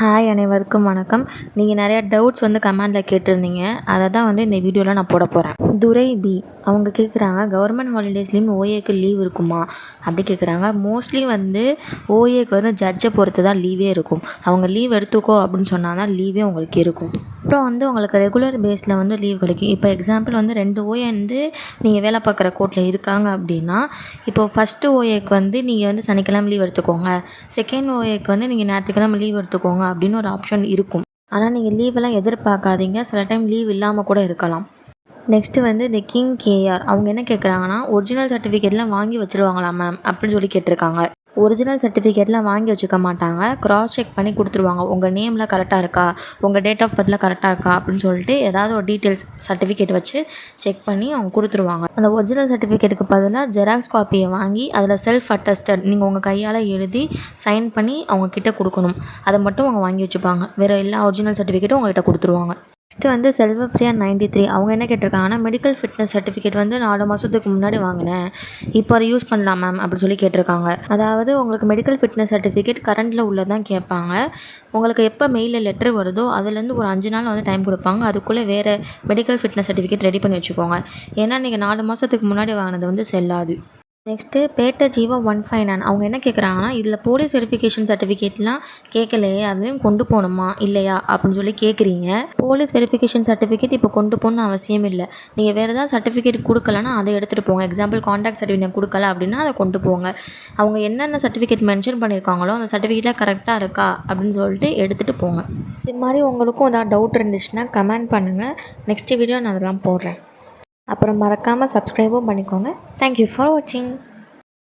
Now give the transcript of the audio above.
Hi அனைவருக்கும் வணக்கம். நீங்கள் நிறையா டவுட்ஸ் கமெண்டில் கேட்டிருந்தீங்க. அதை தான் இந்த வீடியோவில் நான் போட போகிறேன். துரை பி அவங்க கேட்குறாங்க, கவர்மெண்ட் ஹாலிடேஸ்லேயும் ஓஏக்கு லீவ் இருக்குமா அப்படி கேட்குறாங்க. மோஸ்ட்லி ஓஏக்கு ஜட்ஜை பொறுத்து தான் லீவே இருக்கும். அவங்க லீவ் எடுத்துக்கோ அப்படின்னு சொன்னால் தான் லீவே உங்களுக்கு இருக்கும். அப்புறம் உங்களுக்கு ரெகுலர் பேஸில் லீவ் கிடைக்கும். இப்போ எக்ஸாம்பிள் 2 ஓஏ நீங்கள் வேலை பார்க்குற கோர்ட்டில் இருக்காங்க அப்படின்னா, இப்போது ஃபஸ்ட்டு ஓஏக்கு நீங்கள் சனிக்கிழமை லீவ் எடுத்துக்கோங்க, செகண்ட் ஓஏக்கு நீங்கள் ஞாயிற்றுக்கிழமை லீவ் எடுத்துக்கோங்க அப்படின்னு ஒரு ஆப்ஷன் இருக்கும். ஆனால் நீங்கள் லீவெல்லாம் எதிர்பார்க்காதீங்க. சில டைம் லீவ் இல்லாமல் கூட இருக்கலாம். நெக்ஸ்ட்டு இந்த கிங் கேஆர் அவங்க என்ன கேட்குறாங்கன்னா, ஒரிஜினல் சர்டிஃபிகேட்லாம் வாங்கி வச்சுருவாங்களா மேம் அப்படின்னு சொல்லி கேட்டிருக்காங்க. ஒரிஜினல் சர்டிஃபிகேட்லாம் வாங்கி வச்சுக்க மாட்டாங்க. க்ராஸ் செக் பண்ணி கொடுத்துருவாங்க. உங்கள் நேம்லாம் கரெக்டாக இருக்கா, உங்கள் டேட் ஆஃப் பர்த்லாம் கரெக்டாக இருக்கா அப்படின்னு சொல்லிட்டு ஏதாவது ஒரு டீட்டெயில்ஸ் சர்டிஃபிகேட் வச்சு செக் பண்ணி அவங்க கொடுத்துருவாங்க. அந்த ஒரிஜினல் சர்டிஃபிகேட்டுக்கு பதிலாக ஜெராக்ஸ் காப்பியை வாங்கி அதில் செல்ஃப் அட்டஸ்டட் நீங்கள் உங்கள் கையால் எழுதி சைன் பண்ணி அவங்கக்கிட்ட கொடுக்கணும். அதை மட்டும் அவங்க வாங்கி வச்சுப்பாங்க. வேறு எல்லா ஒரிஜினல் சர்டிஃபிகேட்டும் உங்கள்கிட்ட கொடுத்துருவாங்க. நெக்ஸ்ட்டு செல்வப்பிரியா 93 அவங்க என்ன கேட்டிருக்காங்கன்னா, மெடிக்கல் ஃபிட்னஸ் சர்டிஃபிகேட் 4 மாதத்துக்கு முன்னாடி வாங்கினேன், இப்போ அதை யூஸ் பண்ணலாம் மேம் அப்படி சொல்லி கேட்டிருக்காங்க. அதாவது உங்களுக்கு மெடிக்கல் ஃபிட்னஸ் சர்டிஃபிகேட் கரண்டில் உள்ளதான் கேட்பாங்க. உங்களுக்கு எப்போ மெயிலில் லெட்டர் வருதோ அதுலேருந்து ஒரு 5 நாள் டைம் கொடுப்பாங்க. அதுக்குள்ளே வேறு மெடிக்கல் ஃபிட்னஸ் சர்டிஃபிகேட் ரெடி பண்ணி வச்சுக்கோங்க. ஏன்னா நீங்கள் 4 மாதத்துக்கு முன்னாடி வாங்கினது செல்லாது. நெக்ஸ்ட்டு பேட்ட ஜீவா 159 அவங்க என்ன கேட்குறாங்கன்னா, இதில் போலீஸ் வெரிஃபிகேஷன் சர்டிஃபிகேட்லாம் கேட்கலையே, அதையும் கொண்டு போகணுமா இல்லையா அப்படின்னு சொல்லி கேட்குறீங்க. போலீஸ் வெரிஃபிகேஷன் சர்டிஃபிகேட் இப்போ கொண்டு போகணுன்னு அவசியம் இல்லை. நீங்கள் வேறு ஏதாவது சர்டிஃபிகேட் கொடுக்கலன்னா அதை எடுத்துகிட்டு போங்க. எக்ஸாம்பிள் கான்டாக்ட் சர்டிஃபிகேட் கொடுக்கல அப்படின்னா அதை கொண்டு போங்க. அவங்க என்னென்ன சர்டிஃபிகேட் மென்ஷன் பண்ணியிருக்காங்களோ அந்த சர்டிஃபிகேட்டில் கரெக்டாக இருக்கா அப்படின்னு சொல்லிட்டு எடுத்துகிட்டு போங்க. இது மாதிரி உங்களுக்கும் ஏதாவது டவுட் இருந்துச்சுன்னா கமெண்ட் பண்ணுங்கள். நெக்ஸ்ட் வீடியோ நான் அதெல்லாம் போடுறேன். அப்புறம் மறக்காமல் சப்ஸ்கிரைபும் பண்ணிக்கோங்க. தேங்க்யூ ஃபார் வாட்சிங்.